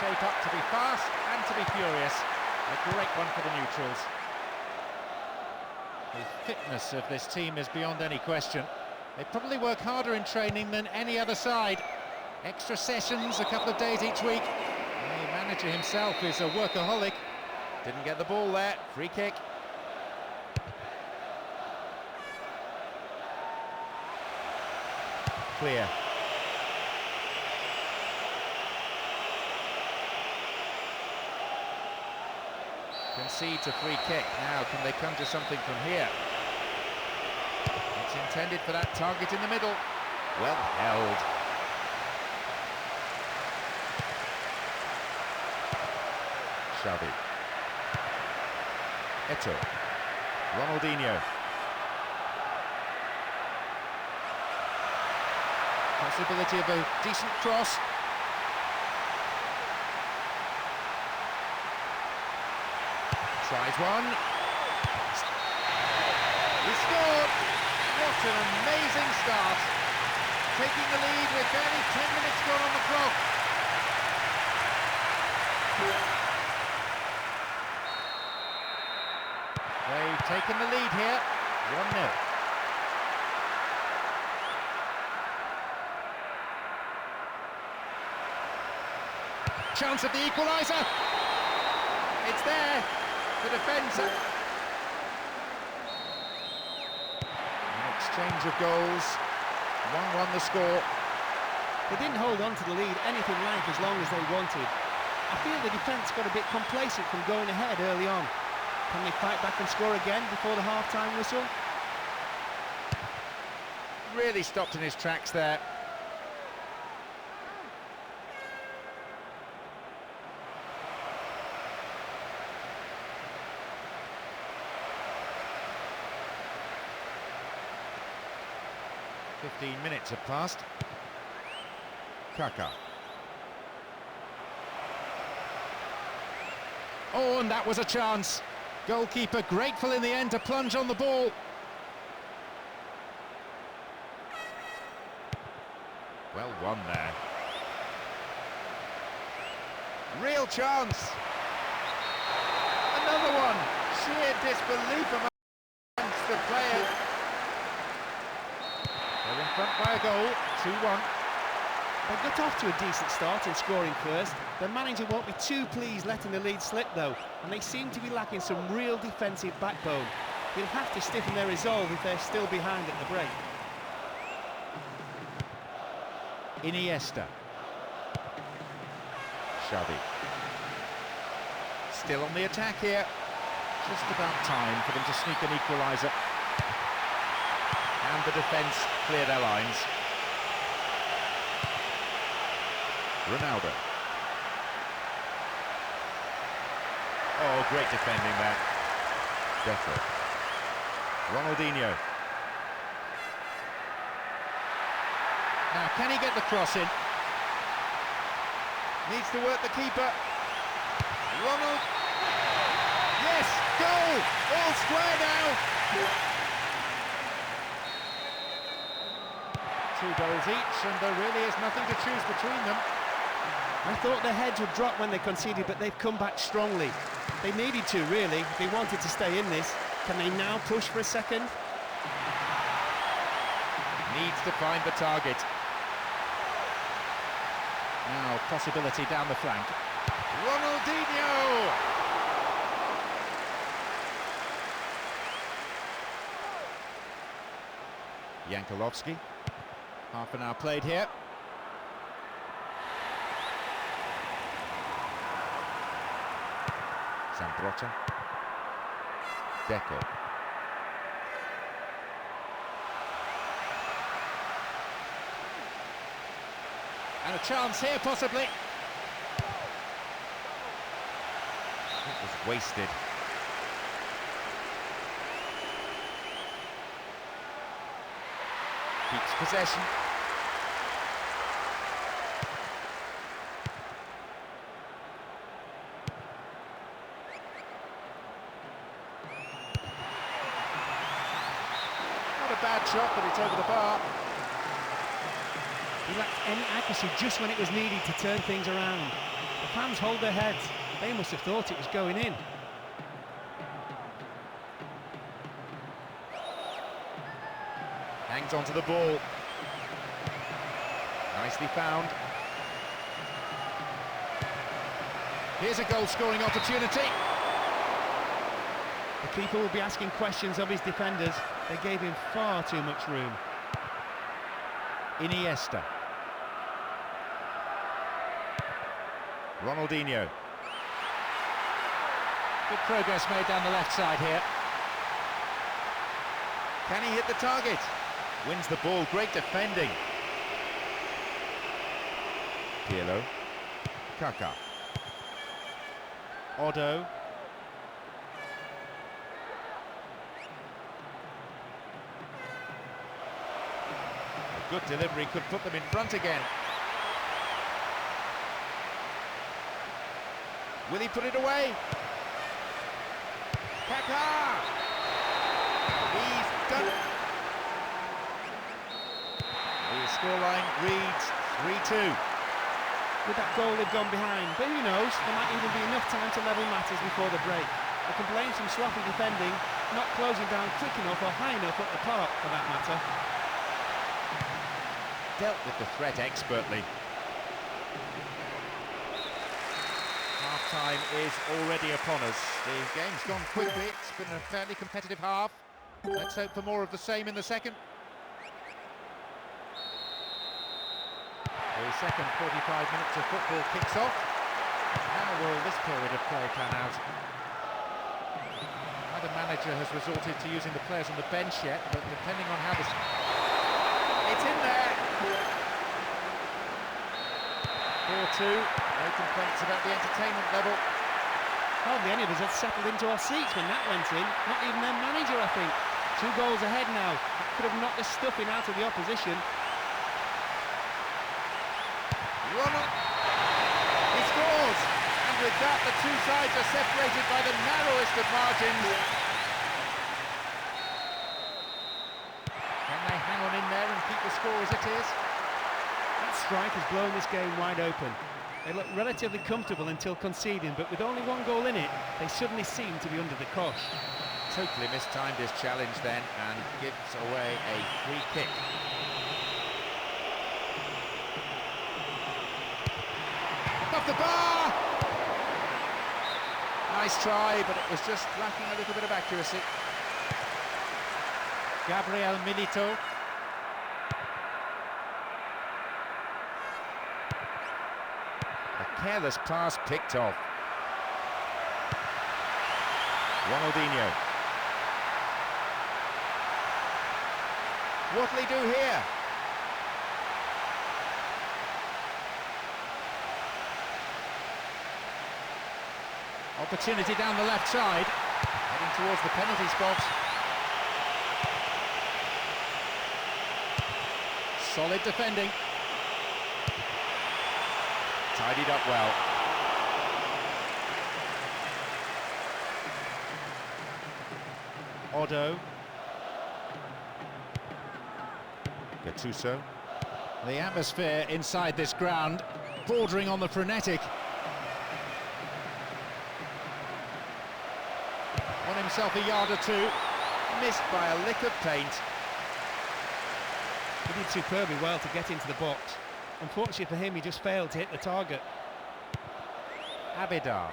shape up to be fast and to be furious. A great one for the neutrals. The fitness of this team is beyond any question. They probably work harder in training than any other side. Extra sessions, a couple of days each week. The manager himself is a workaholic. Didn't get the ball there. Free kick. Clear. Concedes a free kick. Now, can they conjure something from here? It's intended for that target in the middle. Well held. Xavi. Eto'o. Ronaldinho. Possibility of a decent cross. Tries one. He scored! What an amazing start. Taking the lead with barely 10 minutes gone on the clock. They've taken the lead here, 1-0. Chance of the equaliser. It's there. The defence. An exchange of goals. 1-1 the score. They didn't hold on to the lead anything like as long as they wanted. I feel the defence got a bit complacent from going ahead early on. Can they fight back and score again before the half-time whistle? Really stopped in his tracks there. "15 minutes have passed. Kaka. Oh, and that was a chance. Goalkeeper grateful in the end to plunge on the ball. Well won there. Real chance. Another one. Sheer disbelief amongst the players. They're in front by a goal, 2-1. They got off to a decent start in scoring first. Their manager won't be too pleased letting the lead slip though, and they seem to be lacking some real defensive backbone. He'll have to stiffen their resolve if they're still behind at the break. Iniesta. Xavi. Still on the attack here. Just about time for them to sneak an equaliser. And the defence clear their lines. Ronaldo. Oh, great defending there. Deco. Ronaldinho. Now, can he get the cross in? Needs to work the keeper. Ronald. Yes, goal! All square now. 2 goals each, and there really is nothing to choose between them. I thought their heads would drop when they conceded, but they've come back strongly. They needed to, really, if they wanted to stay in this. Can they now push for a second? Needs to find the target. Now, possibility down the flank. Ronaldinho! Jankulovski. Half an hour played here. Zambrotta. Deco. And a chance here, possibly. It was wasted. Keeps possession. Not a bad shot, but it's over the bar. He lacked any accuracy just when it was needed to turn things around. The fans hold their heads. They must have thought it was going in. Hangs onto the ball. Nicely found. Here's a goal-scoring opportunity. The keeper will be asking questions of his defenders. They gave him far too much room. Iniesta. Ronaldinho. Good progress made down the left side here. Can he hit the target? Wins the ball, great defending. Pirlo. Kaká. Otto. A good delivery could put them in front again. Will he put it away? Kaká! He's done it! The scoreline reads 3-2. With that goal they've gone behind, but who knows, there might even be enough time to level matters before the break. They can blame some sloppy defending, not closing down quick enough or high enough up the park, for that matter. Dealt with the threat expertly. Half-time is already upon us. The game's gone quickly, it's been a fairly competitive half. Let's hope for more of the same in the second. The second 45 minutes of football kicks off. How will this period of play pan out? Neither manager has resorted to using the players on the bench yet, but depending on how this... It's in there! 4-2, no complaints about the entertainment level. Hardly any of us had settled into our seats when that went in, not even their manager, I think. 2 goals ahead now, that could have knocked the stuffing out of the opposition. Ronald, he scores, and with that the two sides are separated by the narrowest of margins. Can they hang on in there and keep the score as it is? That strike has blown this game wide open. They look relatively comfortable until conceding, but with only 1 goal in it, they suddenly seem to be under the cosh. Totally mistimed his challenge then and gives away a free kick. Off the bar! Nice try, but it was just lacking a little bit of accuracy. Gabriel Milito. A careless pass picked off. Ronaldinho. What'll he do here? Opportunity down the left side, heading towards the penalty spot. Solid defending. Tidied up well. Otto. Gattuso. The atmosphere inside this ground, bordering on the frenetic. Won himself a yard or two, missed by a lick of paint. He did superbly well to get into the box. Unfortunately for him, he just failed to hit the target. Abidal.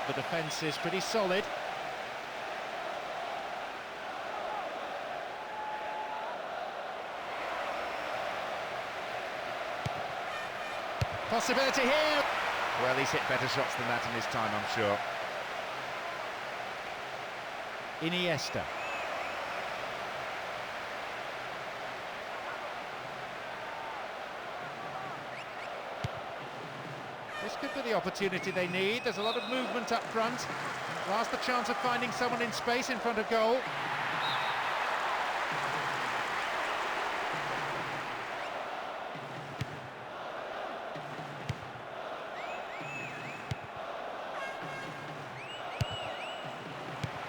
The defence is pretty solid. Possibility here. Well, he's hit better shots than that in his time, I'm sure. Iniesta. This could be the opportunity they need. There's a lot of movement up front. Last the chance of finding someone in space in front of goal.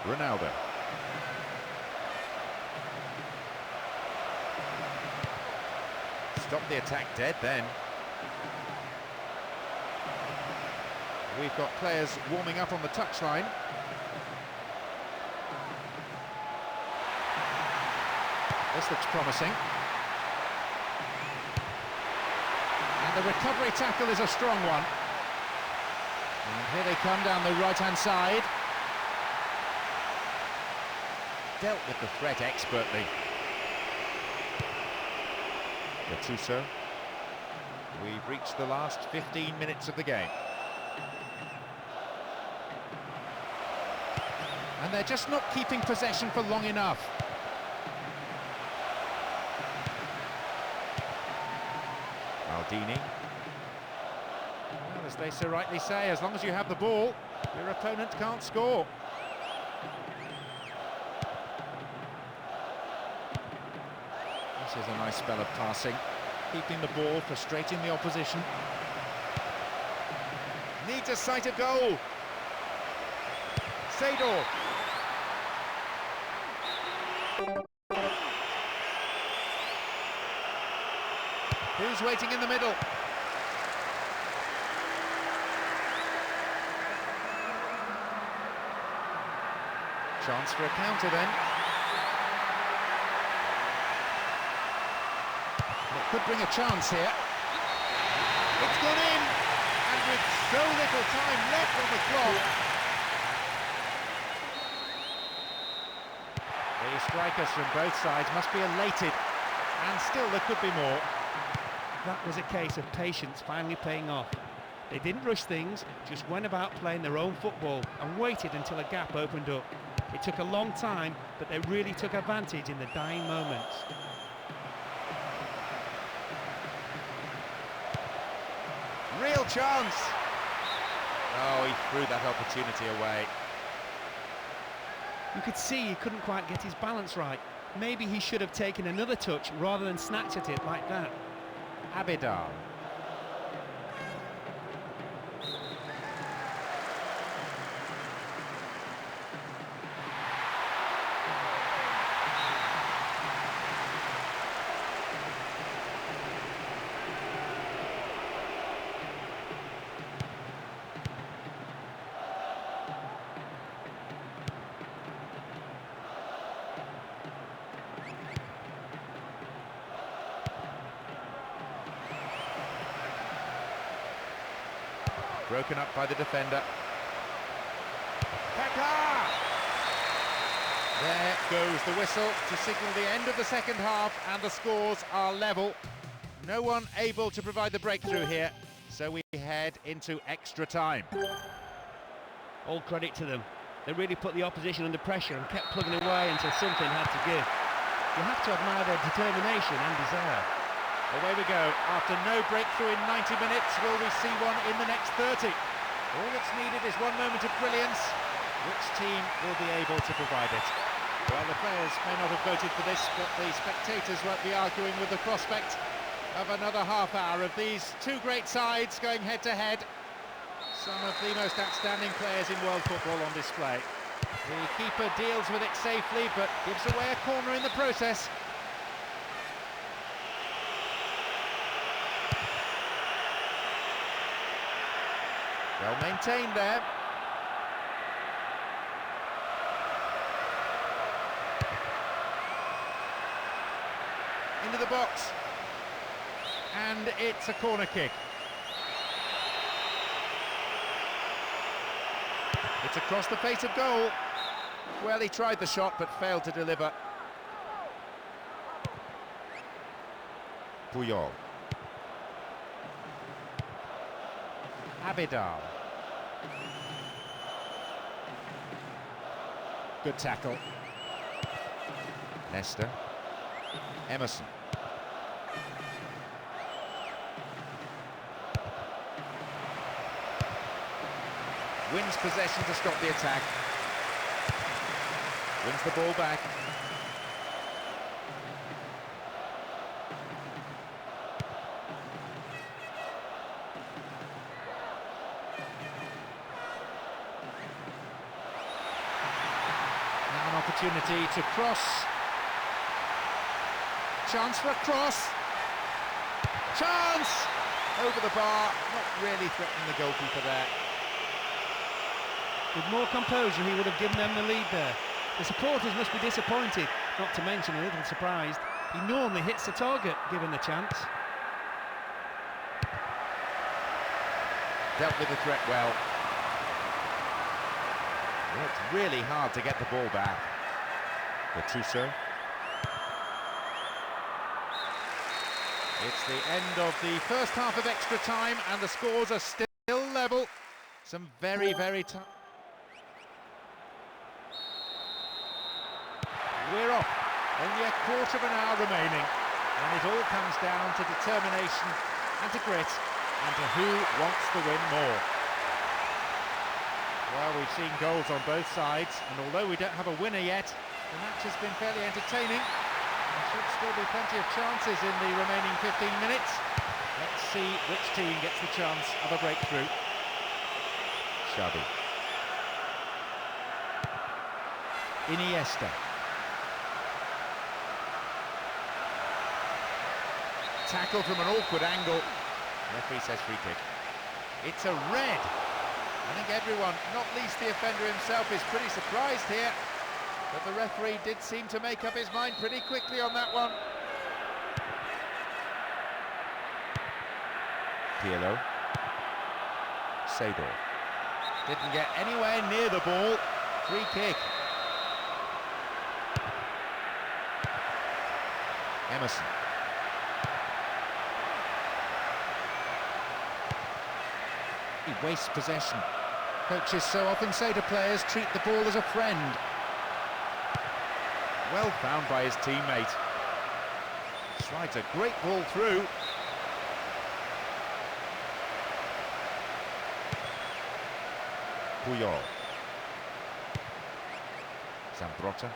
Ronaldo. Stop the attack dead then. We've got players warming up on the touchline. This looks promising. And the recovery tackle is a strong one. And here they come down the right-hand side. Dealt with the threat expertly. Gattuso. We've reached the last 15 minutes of the game. And they're just not keeping possession for long enough. Maldini. Well, as they so rightly say, as long as you have the ball, your opponent can't score. This is a nice spell of passing, keeping the ball, frustrating the opposition. Needs a sight of goal. Seydor. Who's waiting in the middle? Chance for a counter then. It could bring a chance here. It's gone in, and with so little time left on the clock. The strikers from both sides must be elated, and still there could be more. That was a case of patience finally paying off. They didn't rush things, just went about playing their own football and waited until a gap opened up. It took a long time, but they really took advantage in the dying moments. Real chance! Oh, he threw that opportunity away. You could see he couldn't quite get his balance right. Maybe he should have taken another touch rather than snatch at it like that. Abidal. Broken up by the defender. Kaká! There goes the whistle to signal the end of the second half, and the scores are level. No one able to provide the breakthrough here, so we head into extra time. All credit to them. They really put the opposition under pressure and kept plugging away until something had to give. You have to admire their determination and desire. Away we go. After no breakthrough in 90 minutes, will we see one in the next 30? All that's needed is one moment of brilliance. Which team will be able to provide it? Well, the players may not have voted for this, but the spectators won't be arguing with the prospect of another half hour of these two great sides going head-to-head. Some of the most outstanding players in world football on display. The keeper deals with it safely, but gives away a corner in the process. Well maintained there. Into the box. And it's a corner kick. It's across the face of goal. Well, he tried the shot but failed to deliver. Puyol. Abidal. Good tackle. Nesta. Emerson. Wins possession to stop the attack. Wins the ball back. Now an opportunity to cross. Chance for a cross. Chance! Over the bar, not really threatening the goalkeeper there. With more composure, he would have given them the lead there. The supporters must be disappointed, not to mention a little surprised. He normally hits the target, given the chance. Dealt with the threat well. Worked really hard to get the ball back. Gattuso. It's the end of the first half of extra time and the scores are still level. Some very, very tough. We're off. Only a quarter of an hour remaining. And it all comes down to determination and to grit and to who wants the win more. Well, we've seen goals on both sides, and although we don't have a winner yet, the match has been fairly entertaining. There should still be plenty of chances in the remaining 15 minutes. Let's see which team gets the chance of a breakthrough. Xavi. Iniesta. Tackle from an awkward angle. Referee says free kick. It's a red. I think everyone, not least the offender himself, is pretty surprised here. But the referee did seem to make up his mind pretty quickly on that one. Pirlo. Seedorf. Didn't get anywhere near the ball. Free kick. Emerson. He wastes possession. Coaches so often say to players, treat the ball as a friend. Well found by his teammate. Slides a great ball through. Puyol. Zambrotta.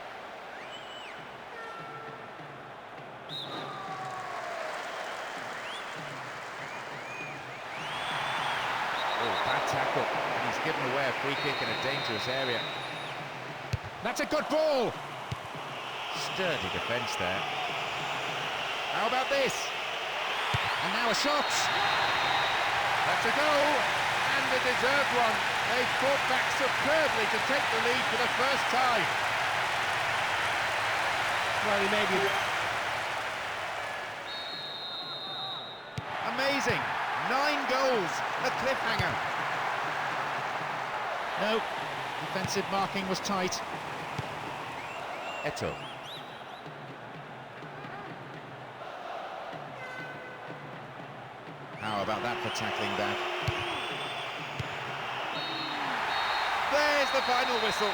Bad tackle, and he's given away a free kick in a dangerous area. That's a good ball! Sturdy defence there. How about this? And now a shot! That's a goal, and a deserved one. They fought back superbly to take the lead for the first time. Well, he may be... Amazing! 9 goals, a cliffhanger. No, defensive marking was tight. Eto'o. How about that for tackling back? There's the final whistle.